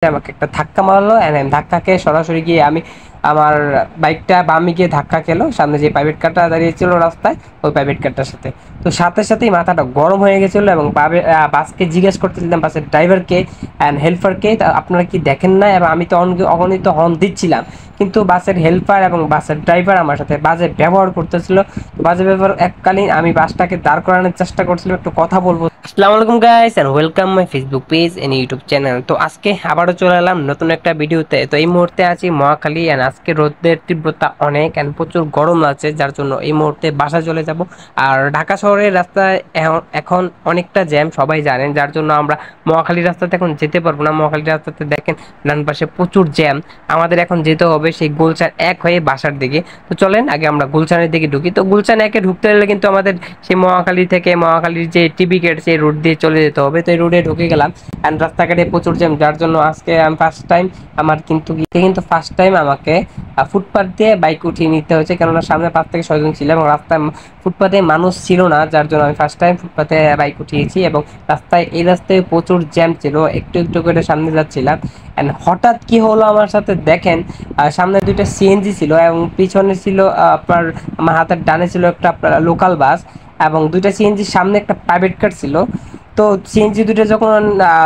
আমাকে একটা ধাক্কা মারলো এন্ড আমি ধাক্কা খেয়ে সরাসরি গিয়ে আমি আমার বাইকটা বামে গিয়ে ধাক্কা খেলো সামনে যে প্রাইভেট কারটা দাঁড়িয়ে ছিল রাস্তায়, ওই প্রাইভেট কারটার সাথে। তো সাথে সাথেই মাথাটা গরম হয়ে গেছিলো এবং বাসকে জিজ্ঞেস করতেছিলাম, বাসের ড্রাইভারকে অ্যান্ড হেল্পারকে, আপনারা কি দেখেন না? এবং আমি তো অগণিত হর্ন দিচ্ছিলাম, কিন্তু বাসের হেল্পার এবং বাসের ড্রাইভার আমার সাথে বাজে ব্যবহার করতেছিল। বাজে ব্যবহার এককালীন আমি বাসটাকে দাঁড় করানোর চেষ্টা করছিলাম, একটু কথা বলবো। আসসালামু আলাইকুম guys and welcome my Facebook page and YouTube channel. তো আজকে আবারও চলে এলাম নতুন একটা ভিডিওতে। তো এই মুহূর্তে আছি মহাখালী এন্ড আজকে রোদের তীব্রতা অনেক এন্ড প্রচুর গরম লাগছে, যার জন্য এই মুহূর্তে বাসা চলে যাব। আর ঢাকা শহরের রাস্তায় এখন অনেকটা জ্যাম, সবাই জানেন, যার জন্য আমরা মহাখালী রাস্তাতে এখন যেতে পারবো না। মহাখালী রাস্তাতে দেখেন ডান পাশে প্রচুর জ্যাম। আমাদের এখন যেতে হবে সেই গুলশান 1 হয়ে বাসার দিকে। তো চলেন আগে আমরা গুলশানের দিকে ঢুকি। তো গুলশান 1-এ ঢুকতে হলে কিন্তু আমাদের সেই মহাখালী থেকে মহাখালীর যে টিবি গেট সেই রুট দিয়ে চলে যেতে হবে। তো এই রুটে ঢুকে গেলাম অ্যান্ড রাস্তাঘাটে প্রচুর জ্যাম, যার জন্য আজকে আমি ফার্স্ট টাইম ফার্স্ট টাইম আমাকে ফুটপাথ দিয়ে বাইক উঠিয়ে নিতে হয়েছে, কেননা সামনে 5 থেকে 6 জন ছিল এবং রাস্তায় ফুটপাথে মানুষ ছিল না, যার জন্য আমি ফার্স্ট টাইম ফুটপাথে বাইক উঠিয়েছি। এবং এই রাস্তায় প্রচুর জ্যাম ছিল, একটু একটু করে সামনে যাচ্ছিলাম অ্যান্ড হঠাৎ কি হলো আমার সাথে দেখেন, সামনে দুইটা সিএনজি ছিল এবং পিছনে ছিল আপনার আমার হাতের ডানে ছিল একটা আপনার লোকাল বাস এবং দুইটা সিএনজির সামনে একটা প্রাইভেট কার ছিল। তো সিএনজি দুটো যখন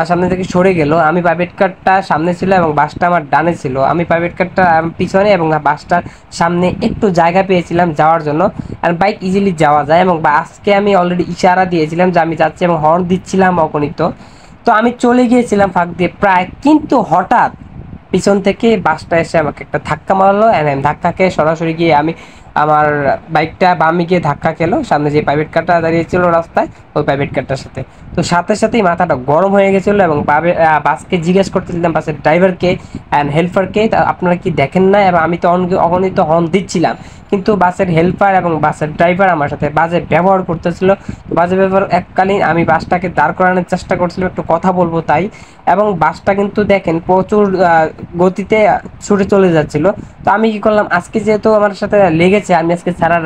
সামনে থেকে সরে গেল, আমি প্রাইভেট কারটা সামনে ছিল এবং বাসটা আমার ডানে ছিল, আমি প্রাইভেট কারটা পিছনে এবং বাসটার সামনে একটু জায়গা পেয়েছিলাম যাওয়ার জন্য। আর বাইক ইজিলি যাওয়া যায় এবং বাসকে আমি অলরেডি ইশারা দিয়েছিলাম যে আমি যাচ্ছি এবং হর্ন দিচ্ছিলাম অগণিত। তো আমি চলে গিয়েছিলাম ফাঁক দিয়ে প্রায়, কিন্তু হঠাৎ পিছন থেকে বাসটা এসে আমাকে একটা ধাক্কা মারলো এন্ড আমি ধাক্কা খেয়ে সরাসরি গিয়ে আমি আমার বাইকটা বামে গিয়ে ধাক্কা খেলো সামনে যে প্রাইভেট কারটা দাঁড়িয়ে ছিল রাস্তায়, ওই প্রাইভেট কারটার সাথে। তো সাথে সাথেই মাথাটা গরম হয়ে গেছিলো এবং বাসকে জিজ্ঞেস করতেছিলাম, বাসের ড্রাইভারকে অ্যান্ড হেল্পারকে, আপনারা কি দেখেন না? এবং আমি তো অগণিত হর্ন দিচ্ছিলাম, কিন্তু বাসের হেল্পার এবং বাসের ড্রাইভার আমার সাথে বাজে ব্যবহার করতেছিল। বাজে ব্যবহার এককালীন আমি বাসটাকে দাঁড় করানোর চেষ্টা করছিলাম, একটু কথা বলবো তাই। এবং বাসটা কিন্তু দেখেন প্রচুর গতিতে ছুটে চলে যাচ্ছিল। তো আমি কি করলাম, আজকে যেহেতু আমার সাথে লেগেছে, আমি আজকে ছাড়ার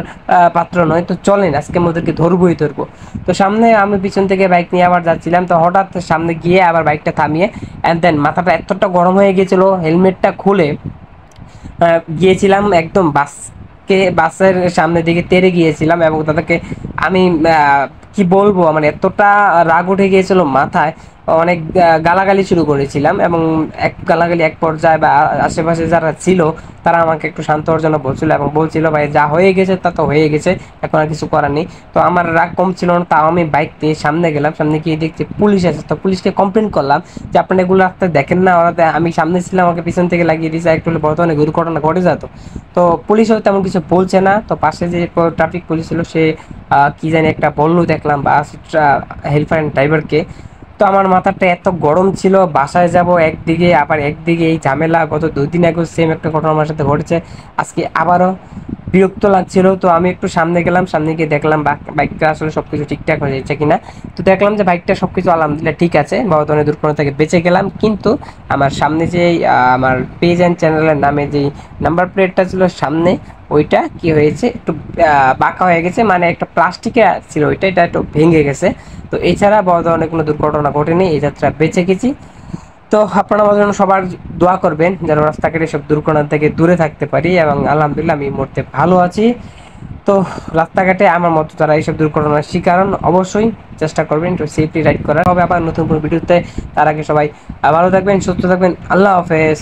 পাত্র নয়, তো চলেন আজকে আমাদেরকে ধরবোই ধরবো। তো সামনে আমি পিছন থেকে বাইক নিয়ে আবার যাচ্ছিলাম, তো হঠাৎ সামনে গিয়ে আবার বাইকটা থামিয়ে অ্যান্ড দেন মাথাটা এতটা গরম হয়ে গিয়েছিল, হেলমেটটা খুলে গিয়েছিলাম একদম বাসের সামনের দিকে তেড়ে গিয়েছিলাম এবং তাদেরকে আমি কি বলবো, আমার এতটা রাগ উঠে গিয়েছিল মাথায়, অনেক গালাগালি শুরু করেছিলাম এবং গালাগালি এক পর্যায়ে বা আশেপাশে যারা ছিল তারা আমাকে একটু শান্ত হওয়ার জন্য বলছিল এবং বলছিল, ভাই যা হয়ে গেছে তা তো হয়ে গেছে, এখন আর কিছু করার নেই। তো আমার রাগ কম ছিল না, তাও আমি বাইক দিয়ে সামনে গেলাম, সামনে গিয়ে দেখছি পুলিশ আছে। তো পুলিশকে কমপ্লেন করলাম যে আপনারা এগুলো রাস্তায় দেখেন না, ওরা আমি সামনে ছিলাম, আমাকে পিছন থেকে লাগিয়ে দিয়েছে, একটু হলে বর্তমানে দুর্ঘটনা ঘটে যেত। তো পুলিশ হয়তো তেমন কিছু বলছে না। তো পাশে যে ট্রাফিক পুলিশ ছিল সে কি জানি একটা বললো দেখলাম বাস হেল্পার অ্যান্ড ড্রাইভারকে। তো আমার মাথাটা এত গরম ছিল, বাসায় যাব একদিকে আবার একদিকে এই ঝামেলা, গত 2 দিন আগে সেম একটা ঘটনা আমার সাথে ঘটেছে, আজকে আবারও বিরক্ত লাগছিল। তো আমি একটু সামনে গেলাম, সামনে গিয়ে দেখলাম বাইকটা আসলে সবকিছু ঠিকঠাক হয়ে যাচ্ছে কিনা। তো দেখলাম যে বাইকটা সবকিছু আলহামদুলিল্লাহ ঠিক আছে, বহুত অনেক দুর্ঘটনা থেকে বেঁচে গেলাম। কিন্তু আমার সামনে যে আমার পেজ অ্যান্ড চ্যানেলের নামে যেই নাম্বার প্লেটটা ছিল সামনে, ওইটা কি হয়েছে, একটু বাঁকা হয়ে গেছে, মানে একটা প্লাস্টিকের ছিল ওইটা, এটা একটু ভেঙে গেছে। তো এছাড়া বড় ধরনের কোনো দুর্ঘটনা ঘটেনি, এই যাত্রা বেঁচে গেছি। তো আপনারা আমার জন্য সবার দোয়া করবেন যেন রাস্তাঘাটে সব দুর্ঘটনা থেকে দূরে থাকতে পারি, এবং আলহামদুলিল্লাহ আমি এই মুহূর্তে ভালো আছি। তো রাস্তাঘাটে আমার মতো যারা এইসব দুর্ঘটনার শিকার হন, অবশ্যই চেষ্টা করবেন একটু সেফলি রাইড করার। হবে আবার নতুন কোনো ভিডিওতে, তার আগে সবাই ভালো থাকবেন, সুস্থ থাকবেন, আল্লাহ হাফেজ।